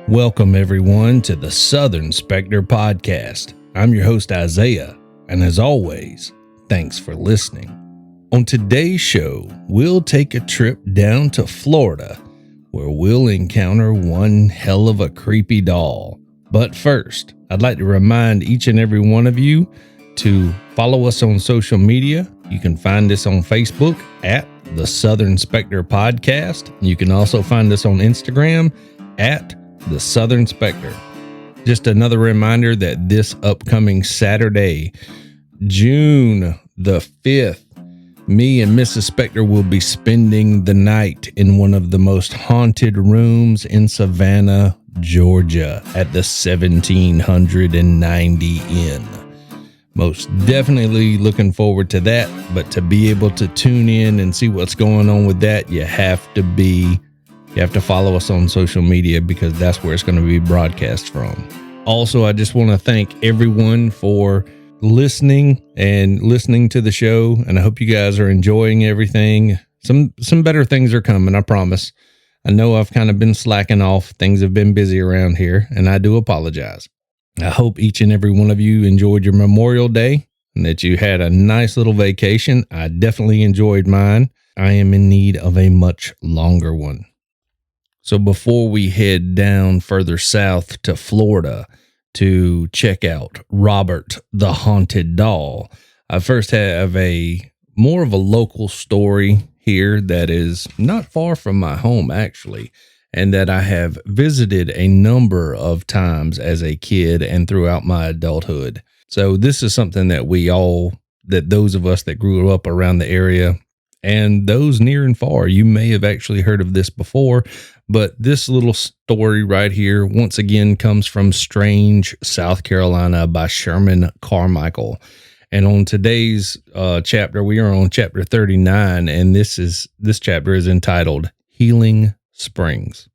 Welcome, everyone, to the Southern Spectre Podcast. I'm your host, Isaiah, and as always, thanks for listening. On today's show, we'll take a trip down to Florida, where we'll encounter one hell of a creepy doll. But first, I'd like to remind each and every one of you to follow us on social media. You can find us on Facebook at the Southern Spectre Podcast. You can also find us on Instagram at the Southern Spectre. Just another reminder that this upcoming Saturday, June the 5th, me and Mrs. Spectre will be spending the night in one of the most haunted rooms in Savannah, Georgia at the 1790 Inn. Most definitely looking forward to that, but to be able to tune in and see what's going on with that, you have to follow us on social media because that's where it's going to be broadcast from. Also, I just want to thank everyone for listening to the show, and I hope you guys are enjoying everything. Some better things are coming, I promise. I know I've kind of been slacking off. Things have been busy around here, and I do apologize. I hope each and every one of you enjoyed your Memorial Day and that you had a nice little vacation. I definitely enjoyed mine. I am in need of a much longer one. So before we head down further south to Florida to check out Robert the Haunted Doll, I first have more of a local story here that is not far from my home, actually, and that I have visited a number of times as a kid and throughout my adulthood. So this is something that those of us that grew up around the area and those near and far, you may have actually heard of this before, but this little story right here, once again, comes from Strange, South Carolina by Sherman Carmichael. And on today's chapter, we are on chapter 39, and this chapter is entitled Healing Springs.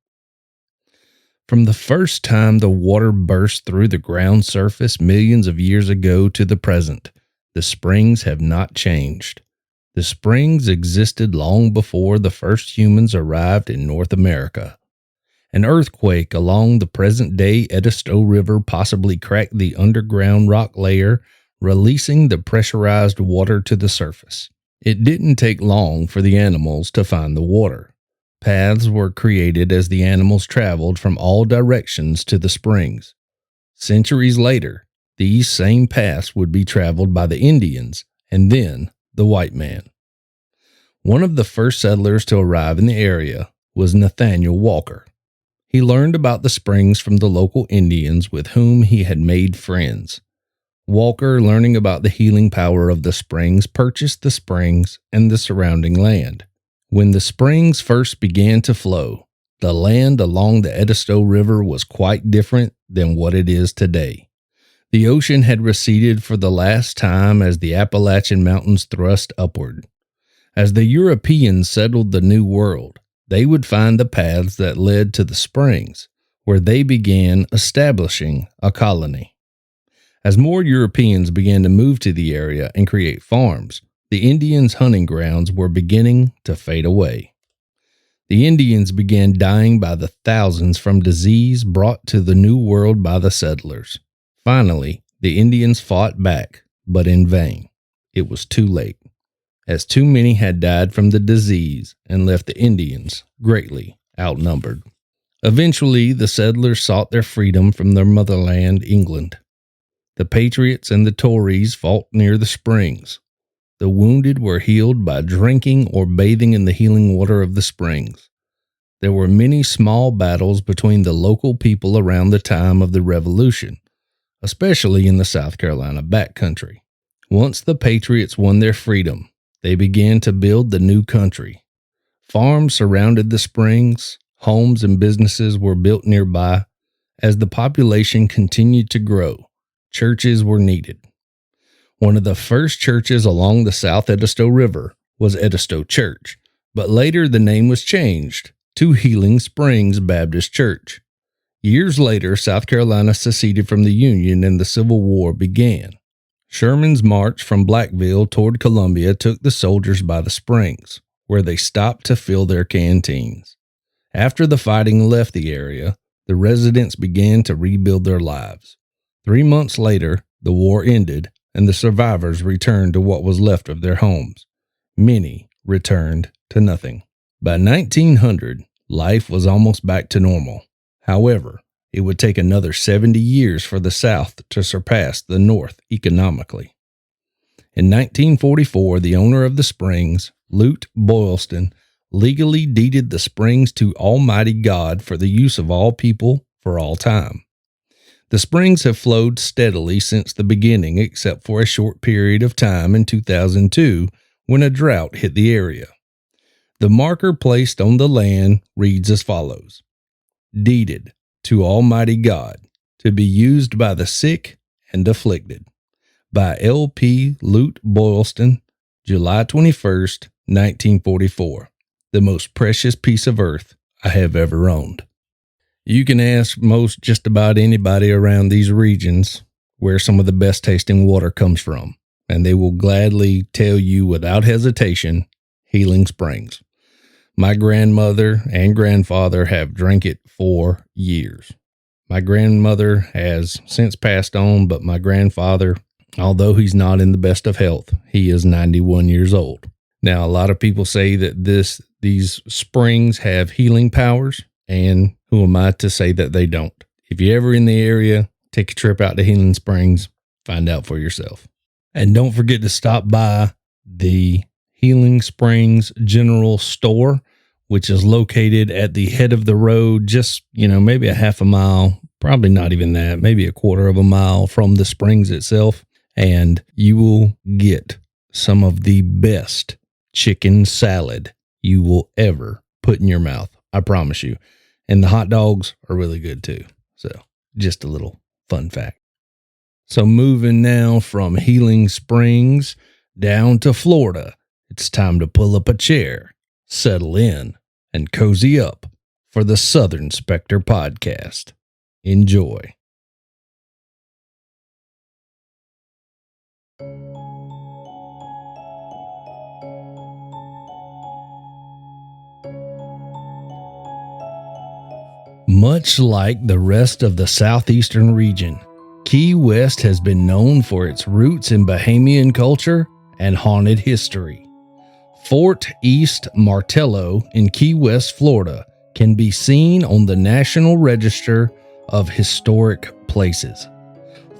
From the first time the water burst through the ground surface millions of years ago to the present, the springs have not changed. The springs existed long before the first humans arrived in North America. An earthquake along the present-day Edisto River possibly cracked the underground rock layer, releasing the pressurized water to the surface. It didn't take long for the animals to find the water. Paths were created as the animals traveled from all directions to the springs. Centuries later, these same paths would be traveled by the Indians and then the white man. One of the first settlers to arrive in the area was Nathaniel Walker. He learned about the springs from the local Indians with whom he had made friends. Walker, learning about the healing power of the springs, purchased the springs and the surrounding land. When the springs first began to flow, the land along the Edisto River was quite different than what it is today. The ocean had receded for the last time as the Appalachian Mountains thrust upward. As the Europeans settled the New World, they would find the paths that led to the springs, where they began establishing a colony. As more Europeans began to move to the area and create farms, the Indians' hunting grounds were beginning to fade away. The Indians began dying by the thousands from disease brought to the New World by the settlers. Finally, the Indians fought back, but in vain. It was too late, as too many had died from the disease and left the Indians greatly outnumbered. Eventually, the settlers sought their freedom from their motherland, England. The Patriots and the Tories fought near the springs. The wounded were healed by drinking or bathing in the healing water of the springs. There were many small battles between the local people around the time of the Revolution, especially in the South Carolina backcountry. Once the Patriots won their freedom, they began to build the new country. Farms surrounded the springs, homes and businesses were built nearby. As the population continued to grow, churches were needed. One of the first churches along the South Edisto River was Edisto Church, but later the name was changed to Healing Springs Baptist Church. Years later, South Carolina seceded from the Union and the Civil War began. Sherman's march from Blackville toward Columbia took the soldiers by the springs, where they stopped to fill their canteens. After the fighting left the area, the residents began to rebuild their lives. 3 months later, the war ended, and the survivors returned to what was left of their homes. Many returned to nothing. By 1900, life was almost back to normal. However, it would take another 70 years for the South to surpass the North economically. In 1944, the owner of the springs, Lute Boylston, legally deeded the springs to Almighty God for the use of all people for all time. The springs have flowed steadily since the beginning, except for a short period of time in 2002 when a drought hit the area. The marker placed on the land reads as follows: Deeded to Almighty God, to be used by the sick and afflicted, by L.P. Lute Boylston, July 21st, 1944. The most precious piece of earth I have ever owned. You can ask most just about anybody around these regions where some of the best tasting water comes from, and they will gladly tell you without hesitation, Healing Springs. My grandmother and grandfather have drank it for years. My grandmother has since passed on, but my grandfather, although he's not in the best of health, he is 91 years old. Now, a lot of people say that these springs have healing powers, and who am I to say that they don't? If you're ever in the area, take a trip out to Healing Springs, find out for yourself. And don't forget to stop by the Healing Springs General Store, which is located at the head of the road, just, maybe a half a mile, probably not even that, maybe a quarter of a mile from the springs itself. And you will get some of the best chicken salad you will ever put in your mouth. I promise you. And the hot dogs are really good too. So just a little fun fact. So moving now from Healing Springs down to Florida, it's time to pull up a chair, settle in, and cozy up for the Southern Spectre podcast. Enjoy. Much like the rest of the southeastern region, Key West has been known for its roots in Bahamian culture and haunted history. Fort East Martello in Key West, Florida, can be seen on the National Register of Historic Places.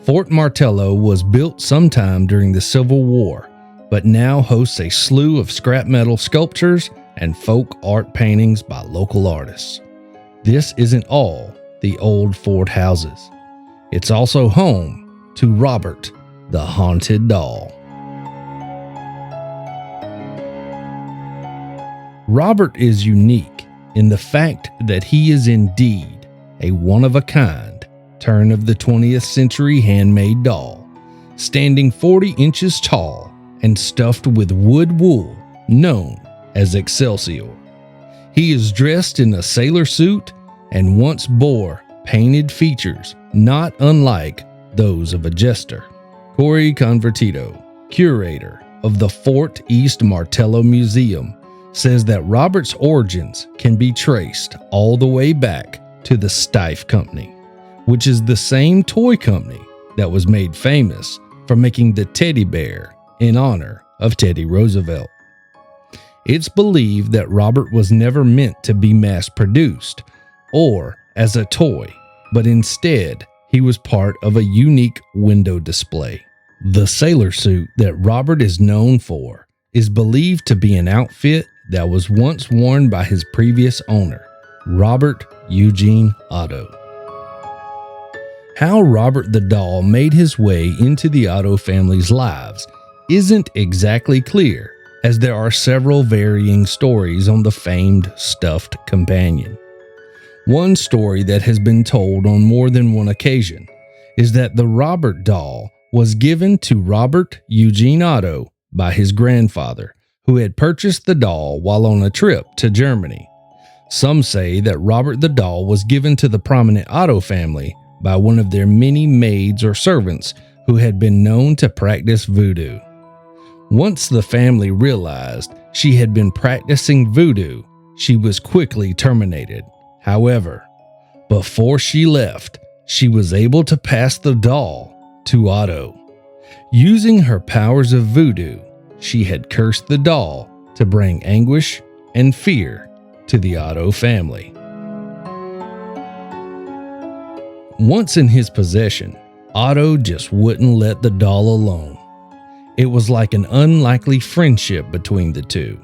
Fort Martello was built sometime during the Civil War, but now hosts a slew of scrap metal sculptures and folk art paintings by local artists. This isn't all the old fort houses. It's also home to Robert the Haunted Doll. Robert is unique in the fact that he is indeed a one-of-a-kind, turn-of-the-20th-century handmade doll, standing 40 inches tall and stuffed with wood wool known as Excelsior. He is dressed in a sailor suit and once bore painted features not unlike those of a jester. Corey Convertito, curator of the Fort East Martello Museum, says that Robert's origins can be traced all the way back to the Steiff Company, which is the same toy company that was made famous for making the teddy bear in honor of Teddy Roosevelt. It's believed that Robert was never meant to be mass-produced or as a toy, but instead he was part of a unique window display. The sailor suit that Robert is known for is believed to be an outfit that was once worn by his previous owner, Robert Eugene Otto. How Robert the Doll made his way into the Otto family's lives isn't exactly clear, as there are several varying stories on the famed stuffed companion. One story that has been told on more than one occasion is that the Robert doll was given to Robert Eugene Otto by his grandfather, who had purchased the doll while on a trip to Germany. Some say that Robert the doll was given to the prominent Otto family by one of their many maids or servants who had been known to practice voodoo. Once the family realized she had been practicing voodoo, she was quickly terminated. However, Before she left, she was able to pass the doll to Otto. Using her powers of voodoo, she had cursed the doll to bring anguish and fear to the Otto family. Once in his possession, Otto just wouldn't let the doll alone. It was like an unlikely friendship between the two.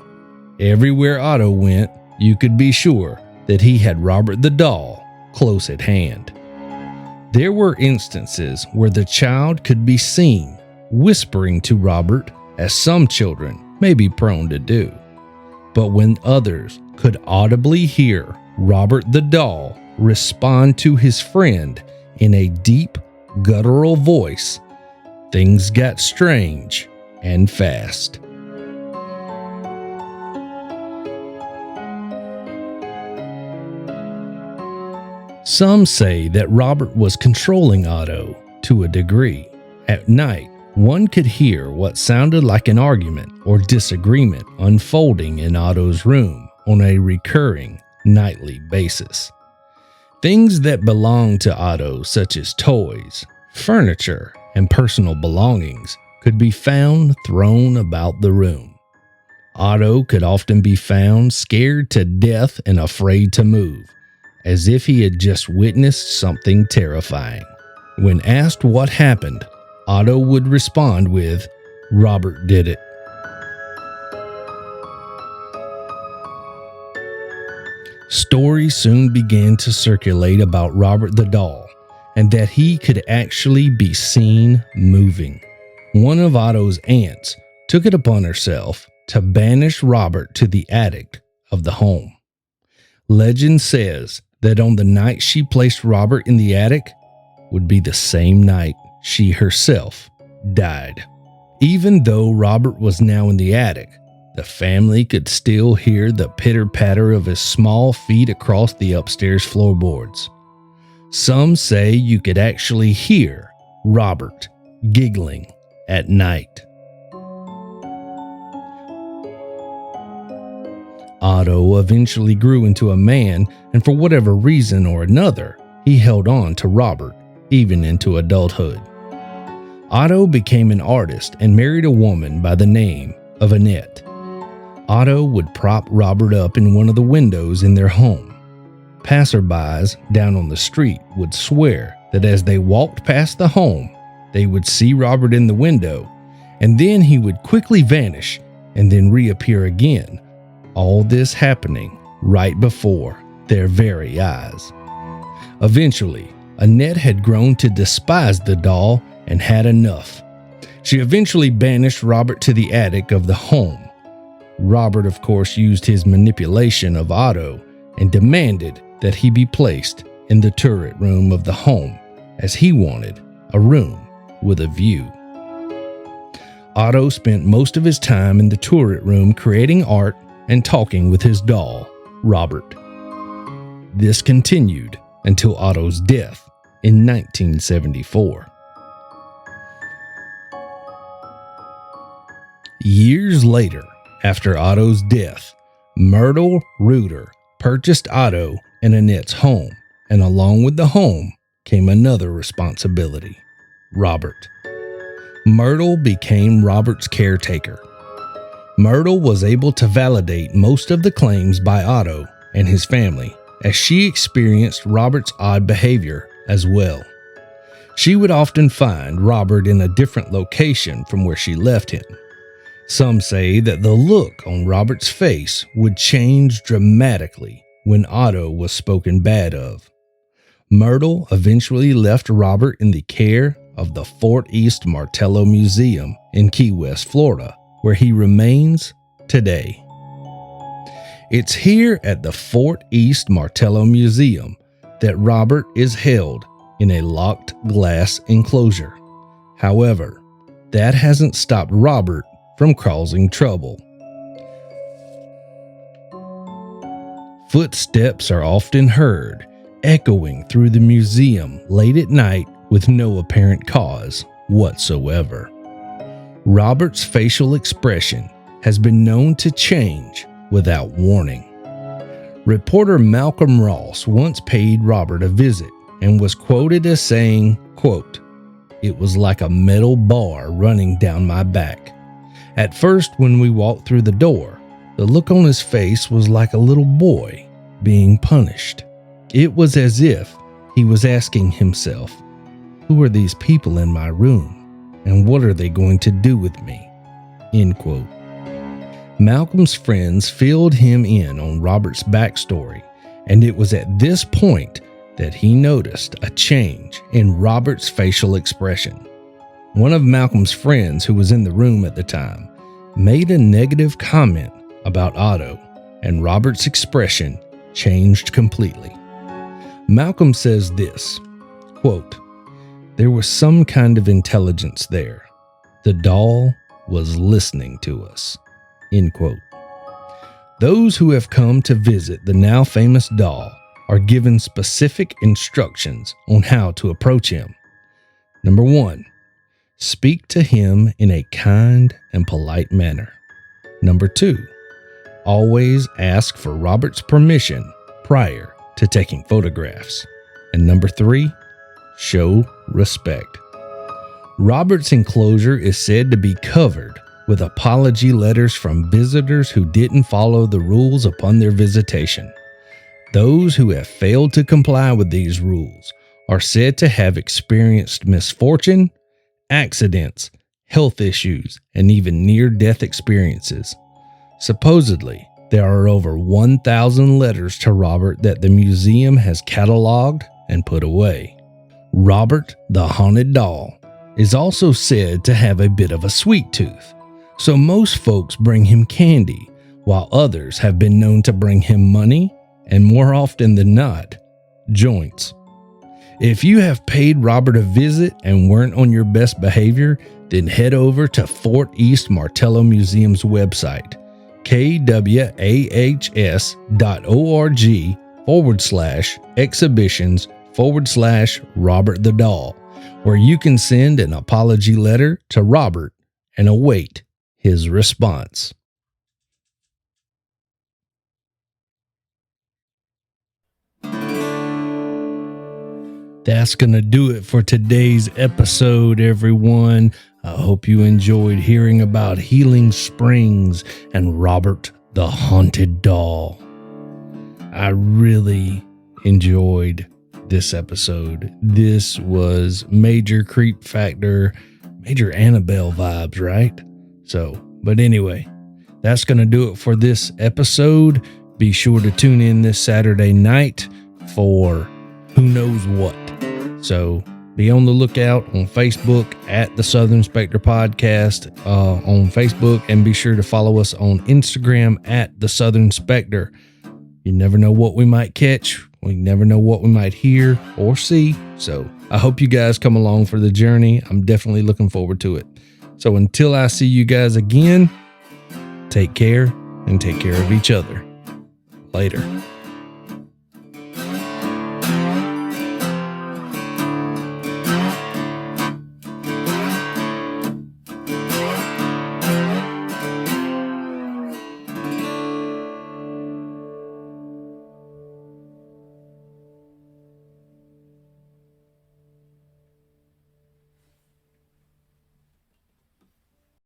Everywhere Otto went, you could be sure that he had Robert the doll close at hand. There were instances where the child could be seen whispering to Robert, as some children may be prone to do. But when others could audibly hear Robert the doll respond to his friend in a deep, guttural voice, things got strange and fast. Some say that Robert was controlling Otto to a degree. At night, one could hear what sounded like an argument or disagreement unfolding in Otto's room on a recurring nightly basis. Things that belonged to Otto, such as toys, furniture, and personal belongings, could be found thrown about the room. Otto could often be found scared to death and afraid to move, as if he had just witnessed something terrifying. When asked what happened, Otto would respond with, "Robert did it." Stories soon began to circulate about Robert the doll, and that he could actually be seen moving. One of Otto's aunts took it upon herself to banish Robert to the attic of the home. Legend says that on the night she placed Robert in the attic would be the same night she herself died. Even though Robert was now in the attic, the family could still hear the pitter-patter of his small feet across the upstairs floorboards. Some say you could actually hear Robert giggling at night. Otto eventually grew into a man, and for whatever reason or another, he held on to Robert even into adulthood. Otto became an artist and married a woman by the name of Annette. Otto would prop Robert up in one of the windows in their home. Passerbys down on the street would swear that as they walked past the home, they would see Robert in the window, and then he would quickly vanish and then reappear again. All this happening right before their very eyes. Eventually, Annette had grown to despise the doll and had enough. She eventually banished Robert to the attic of the home. Robert, of course, used his manipulation of Otto and demanded that he be placed in the turret room of the home, as he wanted a room with a view. Otto spent most of his time in the turret room creating art and talking with his doll, Robert. This continued until Otto's death in 1974. Years later, after Otto's death, Myrtle Reuter purchased Otto and Annette's home, and along with the home came another responsibility, Robert. Myrtle became Robert's caretaker. Myrtle was able to validate most of the claims by Otto and his family, as she experienced Robert's odd behavior as well. She would often find Robert in a different location from where she left him. Some say that the look on Robert's face would change dramatically when Otto was spoken bad of. Myrtle eventually left Robert in the care of the Fort East Martello Museum in Key West, Florida, where he remains today. It's here at the Fort East Martello Museum that Robert is held in a locked glass enclosure. However, that hasn't stopped Robert from causing trouble. Footsteps are often heard echoing through the museum late at night with no apparent cause whatsoever. Robert's facial expression has been known to change without warning. Reporter Malcolm Ross once paid Robert a visit and was quoted as saying, quote, "It was like a metal bar running down my back. At first, when we walked through the door, the look on his face was like a little boy being punished. It was as if he was asking himself, who are these people in my room, and what are they going to do with me?" End quote. Malcolm's friends filled him in on Robert's backstory, and it was at this point that he noticed a change in Robert's facial expression. One of Malcolm's friends, who was in the room at the time, made a negative comment about Otto, and Robert's expression changed completely. Malcolm says this, quote, "There was some kind of intelligence there. The doll was listening to us." End quote. Those who have come to visit the now famous doll are given specific instructions on how to approach him. Number 1, speak to him in a kind and polite manner. Number 2, always ask for Robert's permission prior to taking photographs. And number 3, show respect. Robert's enclosure is said to be covered with apology letters from visitors who didn't follow the rules upon their visitation. Those who have failed to comply with these rules are said to have experienced misfortune, accidents, health issues, and even near-death experiences. Supposedly, there are over 1,000 letters to Robert that the museum has cataloged and put away. Robert, the haunted doll, is also said to have a bit of a sweet tooth, so most folks bring him candy, while others have been known to bring him money, and more often than not, joints. If you have paid Robert a visit and weren't on your best behavior, then head over to Fort East Martello Museum's website, kwahs.org/exhibitions/Robert the Doll, where you can send an apology letter to Robert and await his response. That's going to do it for today's episode, everyone. I hope you enjoyed hearing about Healing Springs and Robert the Haunted Doll. I really enjoyed this episode. This was major creep factor, major Annabelle vibes, right? But anyway, that's going to do it for this episode. Be sure to tune in this Saturday night for who knows what. So be on the lookout on Facebook at the Southern Spectre Podcast on Facebook, and be sure to follow us on Instagram at the Southern Spectre. You never know what we might catch. We never know what we might hear or see. So I hope you guys come along for the journey. I'm definitely looking forward to it. So until I see you guys again, take care and take care of each other. Later.